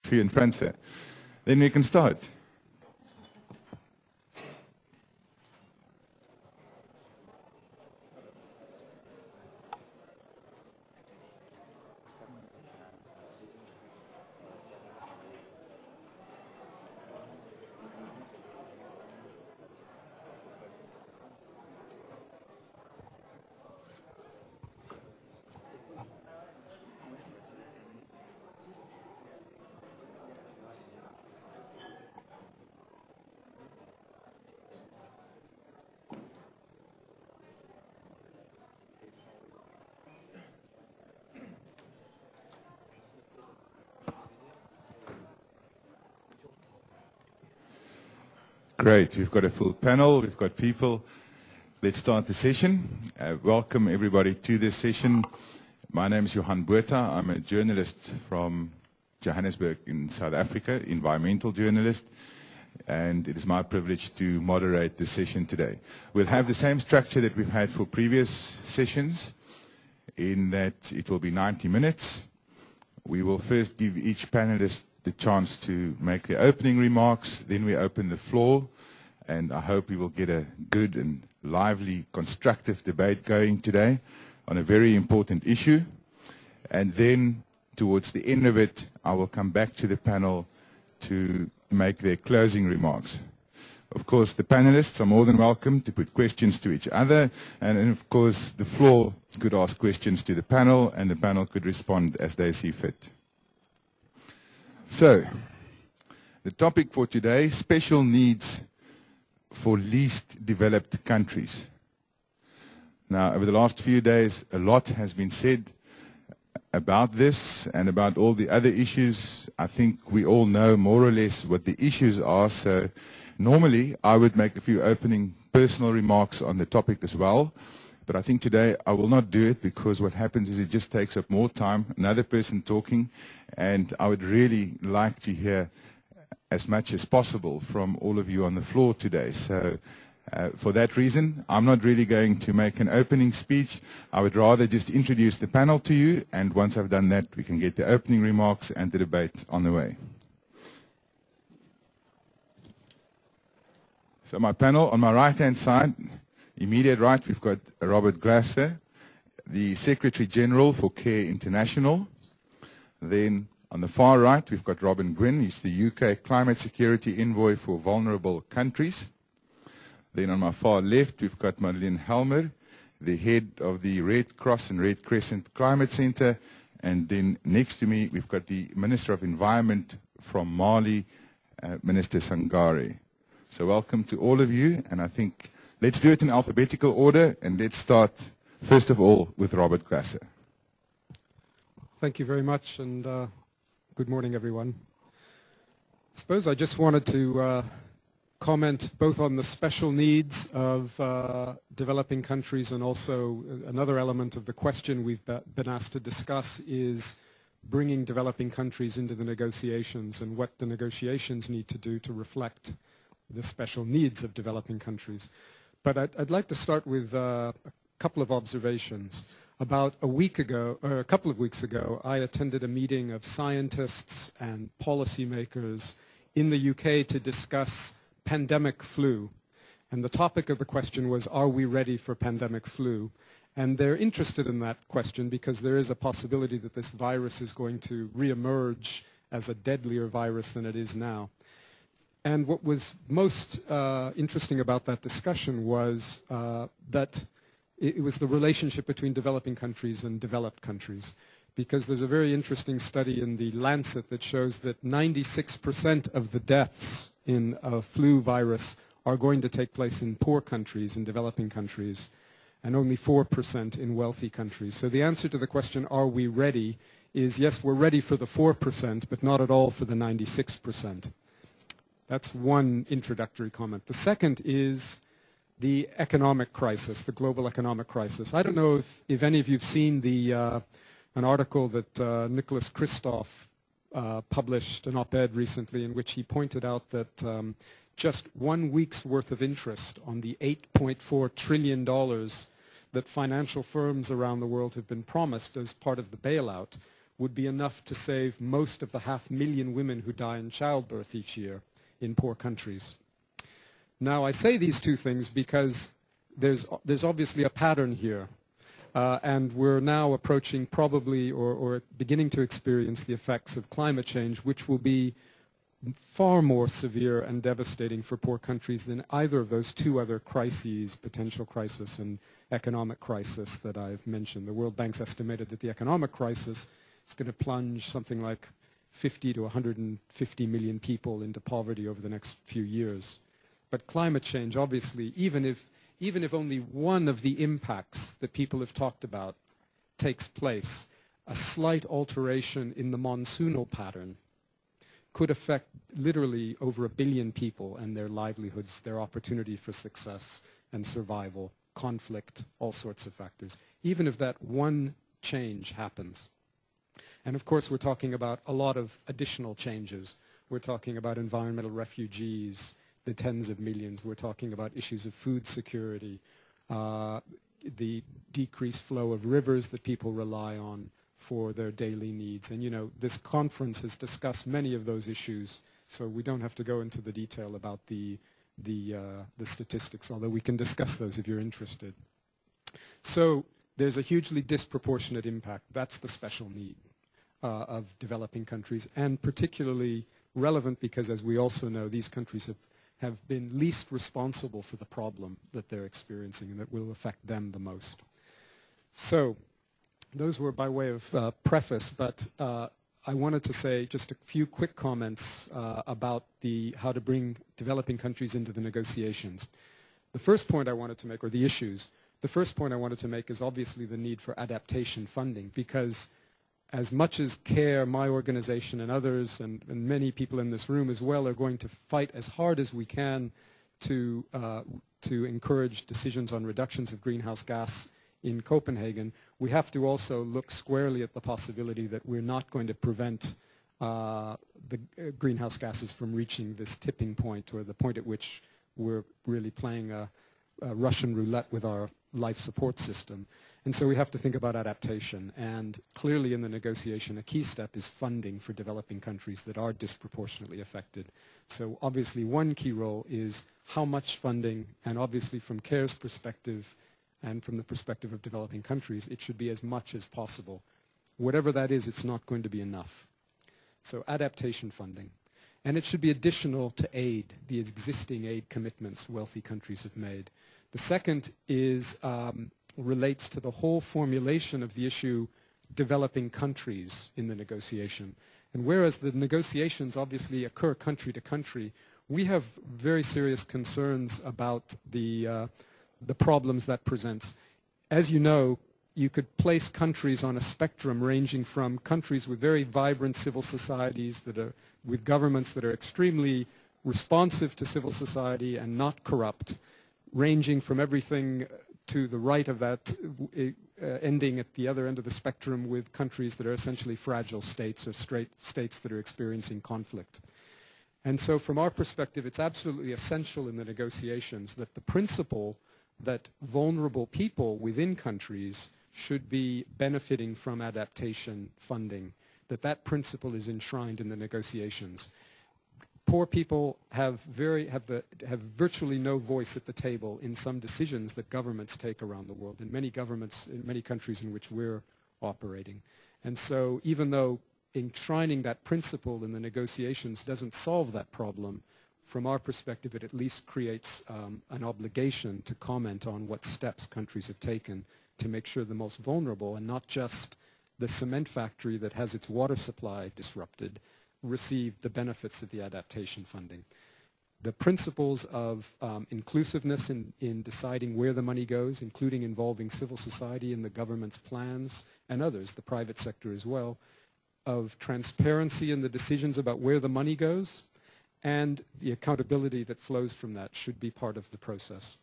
for you in front, sir. Then we can start. Great, we've got a full panel, we've got people. Let's start the session. Welcome everybody to this session. My name is Johan Botha. I'm a journalist from Johannesburg in South Africa, environmental journalist, and it is my privilege to moderate this session today. We'll have the same structure that we've had for previous sessions, in that it will be 90 minutes. We will first give each panelist the chance to make their opening remarks, then we open the floor, and I hope we will get a good and lively, constructive debate going today on a very important issue. And then, towards the end of it, I will come back to the panel to make their closing remarks. Of course, the panelists are more than welcome to put questions to each other, and of course, the floor could ask questions to the panel, and the panel could respond as they see fit. So, the topic for today, special needs for least developed countries. Now, over the last few days, a lot has been said about this and about all the other issues. I think we all know more or less what the issues are, so normally I would make a few opening personal remarks on the topic as well. But I think today I will not do it, because what happens is it just takes up more time, another person talking, and I would really like to hear as much as possible from all of you on the floor today. So for that reason, I'm not really going to make an opening speech. I would rather just introduce the panel to you, and once I've done that, we can get the opening remarks and the debate on the way. So my panel, on my right-hand side, immediate right, we've got Robert Grasser, the Secretary General for CARE International. Then on the far right, we've got Robin Gwynn. He's the UK Climate Security Envoy for Vulnerable Countries. Then on my far left, we've got Madeleine Helmer, the head of the Red Cross and Red Crescent Climate Center. And then next to me, we've got the Minister of Environment from Mali, Minister Sangare. So welcome to all of you, and I think let's do it in alphabetical order, and let's start, first of all, with Robert Grasser. Thank you very much, and good morning, everyone. I suppose I just wanted to comment both on the special needs of developing countries, and also another element of the question we've been asked to discuss is bringing developing countries into the negotiations, and what the negotiations need to do to reflect the special needs of developing countries. But I'd like to start with a couple of observations. About a week ago, or a couple of weeks ago, I attended a meeting of scientists and policymakers in the UK to discuss pandemic flu. And the topic of the question was, are we ready for pandemic flu? And they're interested in that question because there is a possibility that this virus is going to reemerge as a deadlier virus than it is now. And what was most interesting about that discussion was that it was the relationship between developing countries and developed countries. Because there's a very interesting study in the Lancet that shows that 96% of the deaths in a flu virus are going to take place in poor countries, in developing countries, and only 4% in wealthy countries. So the answer to the question, are we ready, is yes, we're ready for the 4%, but not at all for the 96%. That's one introductory comment. The second is the economic crisis, the global economic crisis. I don't know if any of you have seen an article that Nicholas Kristof published, an op-ed recently, in which he pointed out that just 1 week's worth of interest on the $8.4 trillion that financial firms around the world have been promised as part of the bailout would be enough to save most of the 500,000 women who die in childbirth each year in poor countries. Now, I say these two things because there's obviously a pattern here. And we're now approaching probably or beginning to experience the effects of climate change, which will be far more severe and devastating for poor countries than either of those two other crises, potential crisis and economic crisis that I've mentioned. The World Bank's estimated that the economic crisis is going to plunge something like 50 to 150 million people into poverty over the next few years. But climate change, obviously, even if only one of the impacts that people have talked about takes place, a slight alteration in the monsoonal pattern could affect literally over 1 billion people and their livelihoods, their opportunity for success and survival, conflict, all sorts of factors, even if that one change happens. And of course, we're talking about a lot of additional changes. We're talking about environmental refugees, the tens of millions. We're talking about issues of food security, the decreased flow of rivers that people rely on for their daily needs. And, you know, this conference has discussed many of those issues, so we don't have to go into the detail about the statistics, although we can discuss those if you're interested. So there's a hugely disproportionate impact. That's the special need of developing countries, and particularly relevant because, as we also know, these countries have been least responsible for the problem that they're experiencing and that will affect them the most. So those were by way of preface, but I wanted to say just a few quick comments about how to bring developing countries into the negotiations. The first point I wanted to make, or the issues, the first point I wanted to make is obviously the need for adaptation funding, because as much as CARE, my organization, and others, and many people in this room as well, are going to fight as hard as we can to encourage decisions on reductions of greenhouse gas in Copenhagen, we have to also look squarely at the possibility that we're not going to prevent the greenhouse gases from reaching this tipping point, or the point at which we're really playing a Russian roulette with our life support system. And so we have to think about adaptation. And clearly in the negotiation, a key step is funding for developing countries that are disproportionately affected. So obviously one key role is how much funding, and obviously from CARE's perspective and from the perspective of developing countries, it should be as much as possible. Whatever that is, it's not going to be enough. So adaptation funding. And it should be additional to aid, the existing aid commitments wealthy countries have made. The second is relates to the whole formulation of the issue developing countries in the negotiation. And whereas the negotiations obviously occur country to country, we have very serious concerns about the problems that presents. As you know, you could place countries on a spectrum ranging from countries with very vibrant civil societies that are with governments that are extremely responsive to civil society and not corrupt, ranging from everything to the right of that, ending at the other end of the spectrum with countries that are essentially fragile states or states that are experiencing conflict. And so from our perspective, it's absolutely essential in the negotiations that the principle that vulnerable people within countries should be benefiting from adaptation funding, that principle is enshrined in the negotiations. Poor people have virtually no voice at the table in some decisions that governments take around the world, in many governments, in many countries in which we're operating. And so even though enshrining that principle in the negotiations doesn't solve that problem, from our perspective it at least creates an obligation to comment on what steps countries have taken to make sure the most vulnerable, and not just the cement factory that has its water supply disrupted, receive the benefits of the adaptation funding. The principles of inclusiveness in deciding where the money goes, including involving civil society in the government's plans and others, the private sector as well, of transparency in the decisions about where the money goes, and the accountability that flows from that should be part of the process.